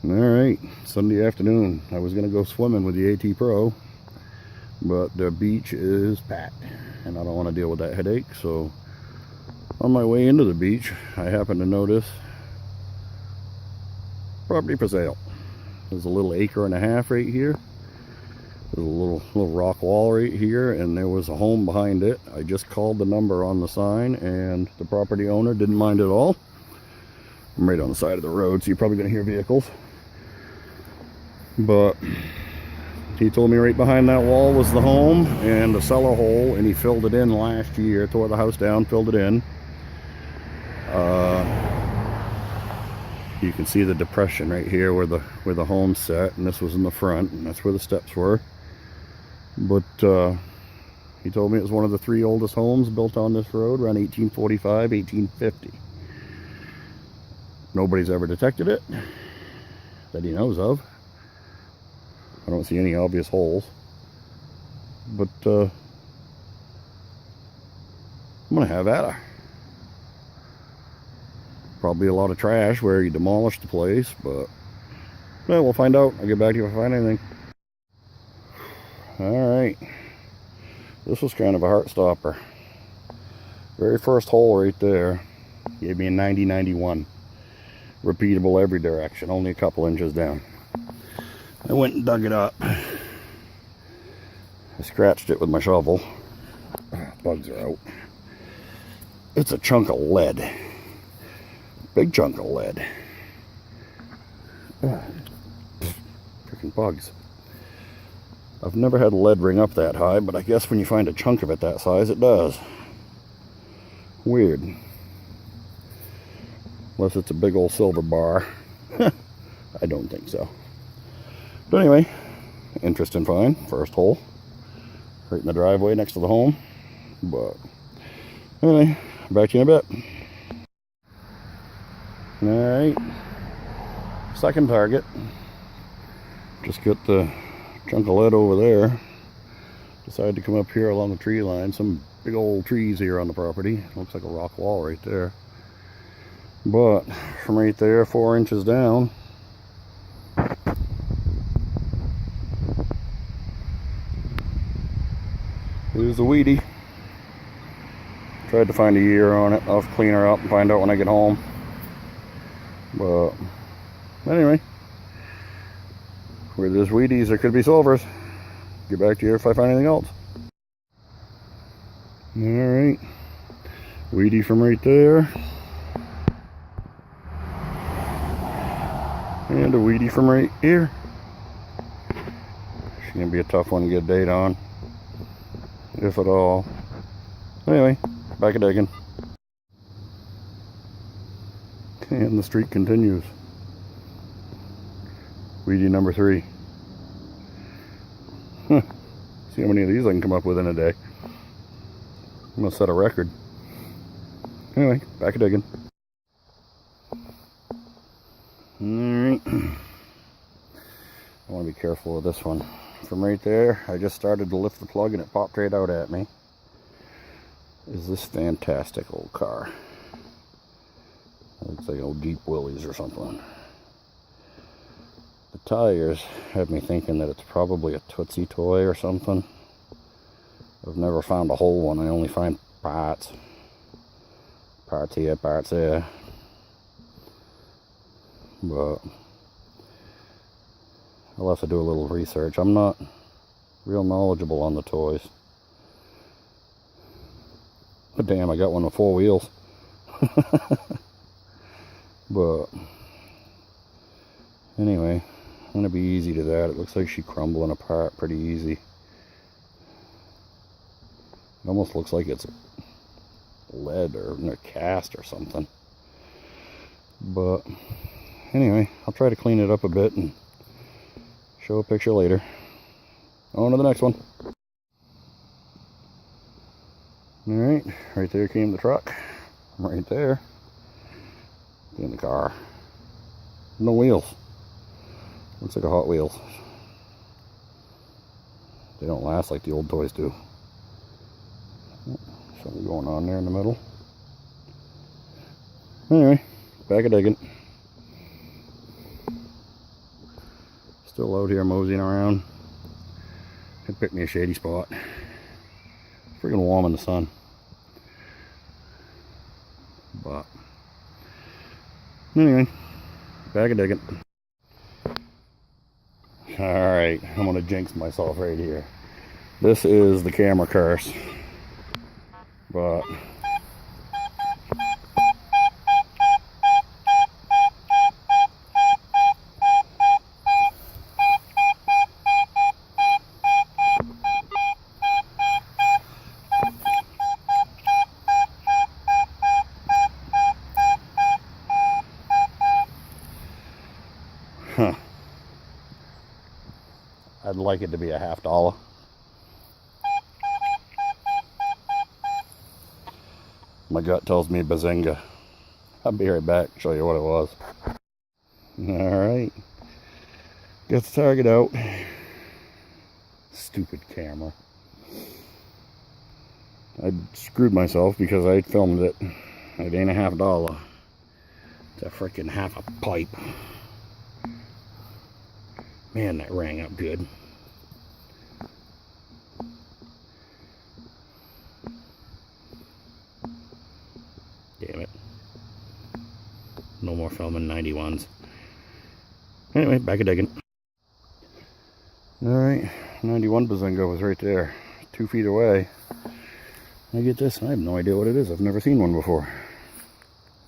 Alright, Sunday afternoon. I was going to go swimming with the AT Pro, but the beach is packed and I don't want to deal with that headache. So on my way into the beach, I happened to notice property for sale. There's a little 1.5 acres right here. There's a little rock wall right here, and there was a home behind it. I just called the number on the sign, and the property owner didn't mind at all. I'm right on the side of the road, so you're probably going to hear vehicles. But he told me right behind that wall was the home and the cellar hole, and he filled it in last year, tore the house down, filled it in. You can see the depression right here where the home's set, and this was in the front, and that's where the steps were. But he told me it was one of the 3 oldest homes built on this road, around 1845, 1850. Nobody's ever detected it that he knows of. I don't see any obvious holes, but I'm gonna have at her. Probably a lot of trash where he demolished the place, but well, we'll find out. I'll get back to you if I find anything. Alright, this was kind of a heart stopper. Very first hole right there gave me a 90-91. Repeatable every direction, only a couple inches down. I went and dug it up. I scratched it with my shovel. Bugs are out. It's a chunk of lead. Big chunk of lead. Freaking bugs. I've never had a lead ring up that high, but I guess when you find a chunk of it that size, it does. Weird. Unless it's a big old silver bar. I don't think so. But anyway, interesting find. First hole. Right in the driveway next to the home. But anyway, back to you in a bit. Alright. Second target. Just got the chunk of lead over there. Decided to come up here along the tree line. Some big old trees here on the property. Looks like a rock wall right there. But from right there, 4 inches down, there's a weedy. Tried to find a year on it. I'll clean her up and find out when I get home. But anyway, where there's weedies, there could be silvers. Get back to you if I find anything else. Alright, weedy from right there. And a weedy from right here. It's gonna be a tough one to get a date on, if at all. Anyway, back a digging. And the streak continues. Weedy number 3. See how many of these I can come up with in a day. I'm gonna set a record. Anyway, back a digging. Alright. I want to be careful with this one. From right there, I just started to lift the plug and it popped right out at me. Is this fantastic old car? Looks like old Jeep Willys or something. The tires have me thinking that it's probably a Tootsie toy or something. I've never found a whole one. I only find parts. Parts here, parts there. But I'll have to do a little research. I'm not real knowledgeable on the toys. But damn, I got one with 4 wheels. But anyway, I'm gonna be easy to that. It looks like she's crumbling apart pretty easy. It almost looks like it's lead or a cast or something. But anyway, I'll try to clean it up a bit and show a picture later. On to the next one. Alright, right there came the truck. Right there. In the car. No wheels. Looks like a Hot Wheels. They don't last like the old toys do. Something going on there in the middle. Anyway, back a digging. Still out here moseying around. I picked me a shady spot. It's freaking warm in the sun. But anyway, back a digging. Alright, I'm gonna jinx myself right here. This is the camera curse. But I'd like it to be a $50. My gut tells me bazinga. I'll be right back, show you what it was. Alright. Get the target out. Stupid camera. I screwed myself because I filmed it. It ain't a $50. It's a freaking half a pipe. Man, that rang up good. Damn it. No more filming 91s. Anyway, back a digging. Alright, 91 bazinga was right there. 2 feet away. I get this, I have no idea what it is. I've never seen one before.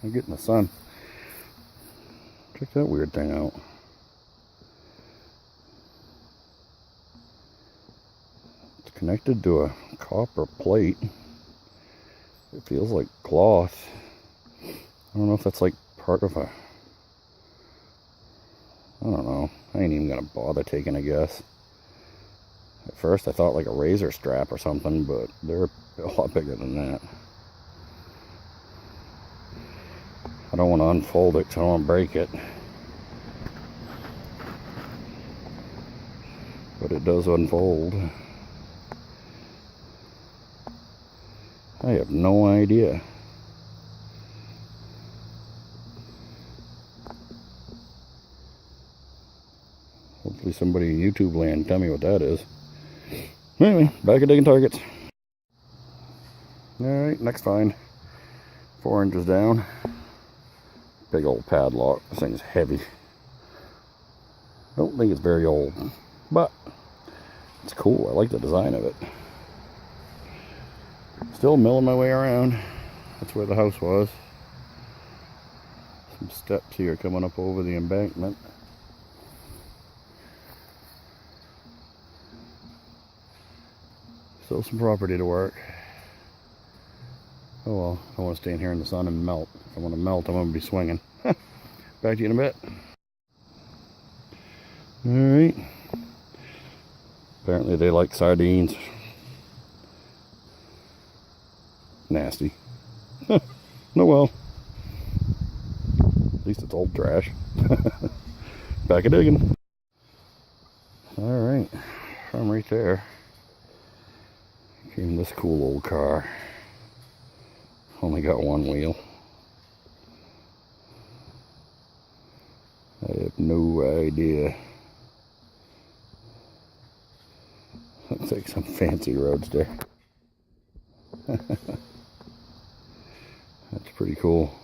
I get in the sun. Check that weird thing out. It's connected to a copper plate. It feels like cloth. I don't know if that's like part of a... I don't know. I ain't even gonna bother taking a guess. At first I thought like a razor strap or something, but they're a lot bigger than that. I don't want to unfold it because I don't want to break it. But it does unfold. I have no idea. Hopefully somebody in YouTube land tell me what that is. Anyway, back at digging targets. Alright, next find. 4 inches down. Big old padlock. This thing's heavy. I don't think it's very old, but it's cool. I like the design of it. Still milling my way around. That's where the house was. Some steps here coming up over the embankment. Still some property to work. Oh well, I want to stay in here in the sun and melt. If I want to melt, I'm going to be swinging. Back to you in a bit. Alright. Apparently they like sardines. Nasty. Oh well. At least it's old trash. Back at digging. Alright. From right there came this cool old car. Only got one wheel. I have no idea. Looks like some fancy roadster. That's pretty cool.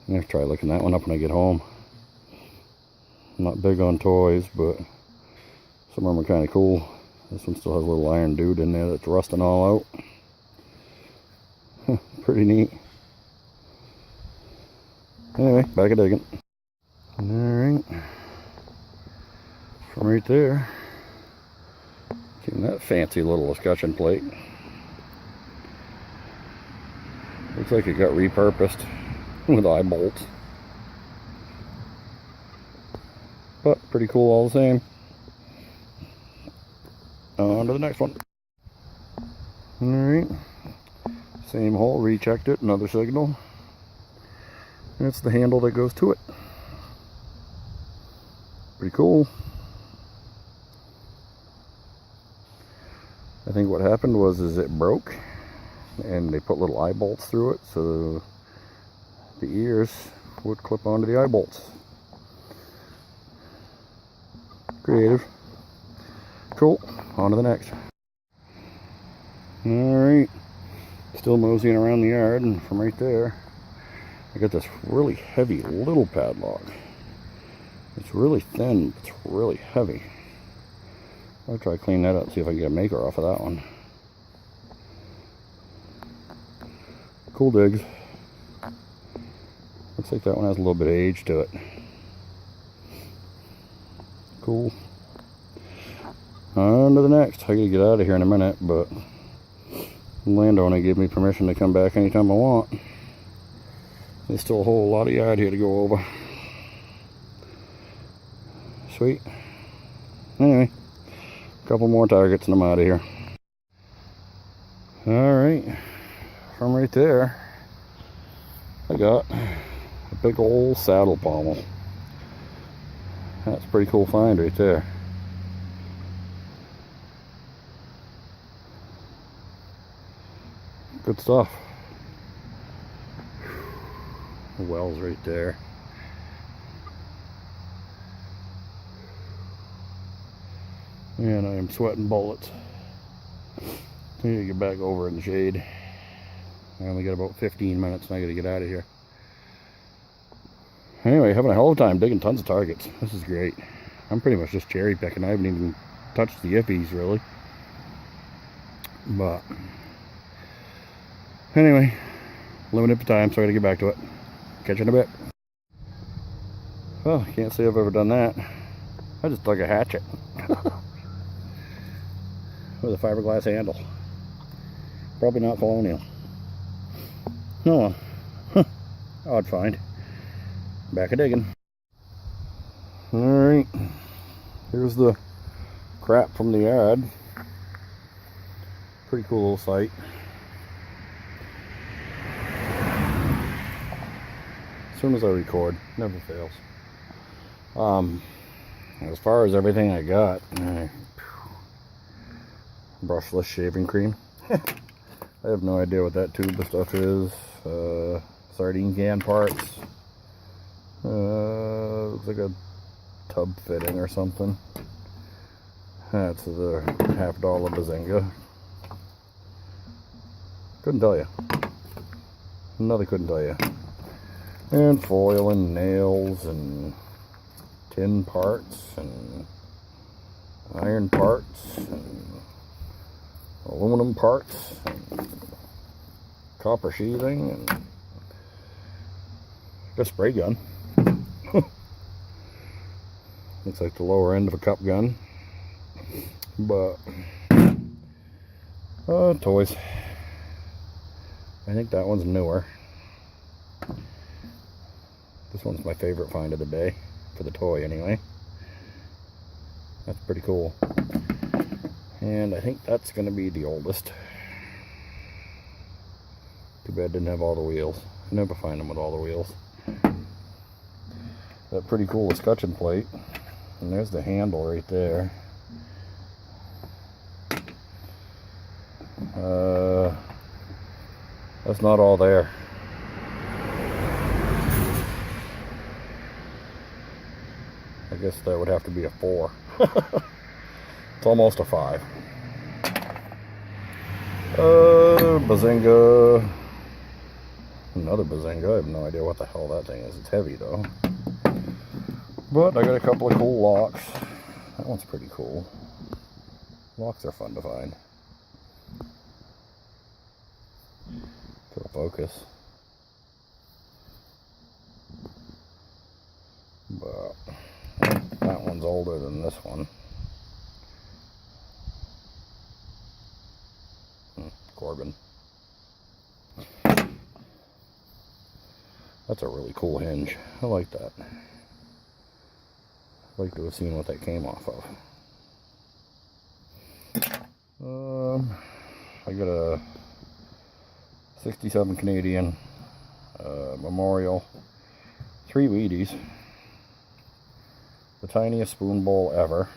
I'm gonna try looking that one up when I get home. I'm not big on toys, but some of them are kind of cool. This one still has a little iron dude in there that's rusting all out. Pretty neat. Anyway, back at digging. Alright. From right there came that fancy little escutcheon plate. Looks like it got repurposed with eye bolts. But pretty cool all the same. On to the next one. Alright. Same hole, rechecked it, another signal. That's the handle that goes to it. Pretty cool. I think what happened was it broke and they put little eye bolts through it so the ears would clip onto the eye bolts. Creative. Cool. On to the next. Alright. Still moseying around the yard, and from right there, I got this really heavy little padlock. It's really thin, but it's really heavy. I'll try to clean that up, see if I can get a maker off of that one. Cool digs. Looks like that one has a little bit of age to it. Cool. On to the next. I gotta get out of here in a minute, but the landowner gave me permission to come back anytime I want. There's still a whole lot of yard here to go over. Sweet. Anyway, a couple more targets and I'm out of here. Alright, from right there, I got a big old saddle pommel. That's a pretty cool find right there. Good stuff. The well's right there. And I am sweating bullets. I need to get back over in the shade. I only got about 15 minutes and I gotta get out of here. Anyway, having a hell of a time digging tons of targets. This is great. I'm pretty much just cherry picking. I haven't even touched the yippies really. But anyway, limited for time, so I gotta get back to it. Catch you in a bit. Well, I can't say I've ever done that. I just dug a hatchet. With a fiberglass handle. Probably not colonial. No, odd find. Back a digging. Alright, here's the crap from the yard. Pretty cool little site. As soon as I record, never fails. As far as everything I got, brushless shaving cream. I have no idea what that tube of stuff is. Sardine can parts. Looks like a tub fitting or something. That's the $50 Bazinga. Couldn't tell you. Another couldn't tell you. And foil and nails and tin parts and iron parts and aluminum parts and copper sheathing and a spray gun. Looks like the lower end of a cup gun. But toys. I think that one's newer. This one's my favorite find of the day, for the toy anyway. That's pretty cool. And I think that's going to be the oldest. Too bad it didn't have all the wheels. I never find them with all the wheels. That pretty cool escutcheon plate. And there's the handle right there. That's not all there. I guess that would have to be a 4. It's almost a 5. Bazinga. Another Bazinga. I have no idea what the hell that thing is. It's heavy though. But I got a couple of cool locks. That one's pretty cool. Locks are fun to find. For a focus. But that one's older than this one. Corbin. That's a really cool hinge. I like that. I'd like to have seen what that came off of. I got a 67 Canadian Memorial 3 Wheaties. The tiniest spoon bowl ever.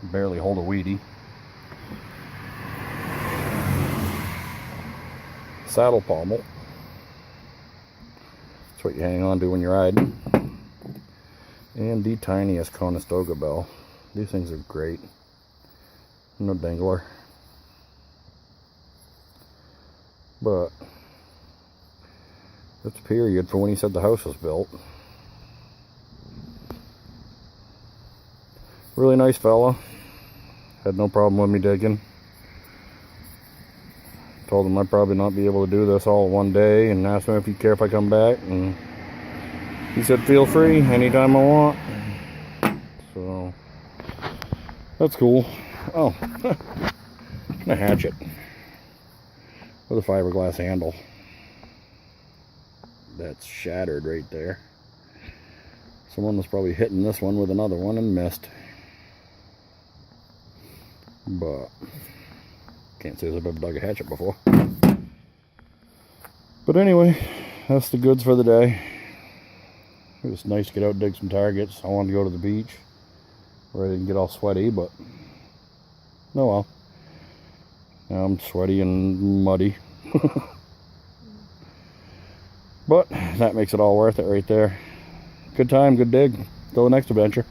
Barely hold a Wheatie. Saddle pommel. That's what you hang on to when you're riding. And the tiniest Conestoga bell. These things are great. No dangler. But it's a period for when he said the house was built. Really nice fella. Had no problem with me digging. Told him I'd probably not be able to do this all in one day, and asked him if he'd care if I come back, and he said feel free anytime I want. So that's cool. Oh, and a hatchet with a fiberglass handle. That's shattered right there. Someone was probably hitting this one with another one and missed. But can't say I've ever dug a hatchet before. But anyway, that's the goods for the day. It was nice to get out and dig some targets. I wanted to go to the beach where I didn't get all sweaty, but oh well. Now I'm sweaty and muddy. But that makes it all worth it right there. Good time, good dig. Till the next adventure.